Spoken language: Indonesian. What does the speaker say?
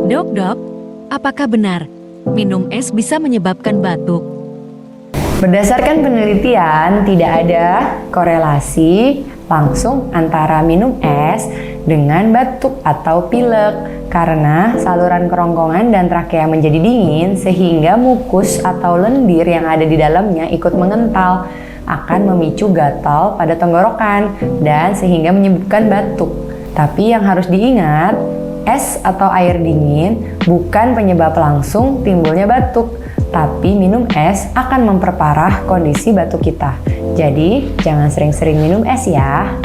Dok, apakah benar minum es bisa menyebabkan batuk? Berdasarkan penelitian, tidak ada korelasi langsung antara minum es dengan batuk atau pilek karena saluran kerongkongan dan trakea menjadi dingin sehingga mukus atau lendir yang ada di dalamnya ikut mengental, akan memicu gatal pada tenggorokan dan sehingga menyebabkan batuk. Tapi yang harus diingat, es atau air dingin bukan penyebab langsung timbulnya batuk, tapi minum es akan memperparah kondisi batuk kita. Jadi, jangan sering-sering minum es ya.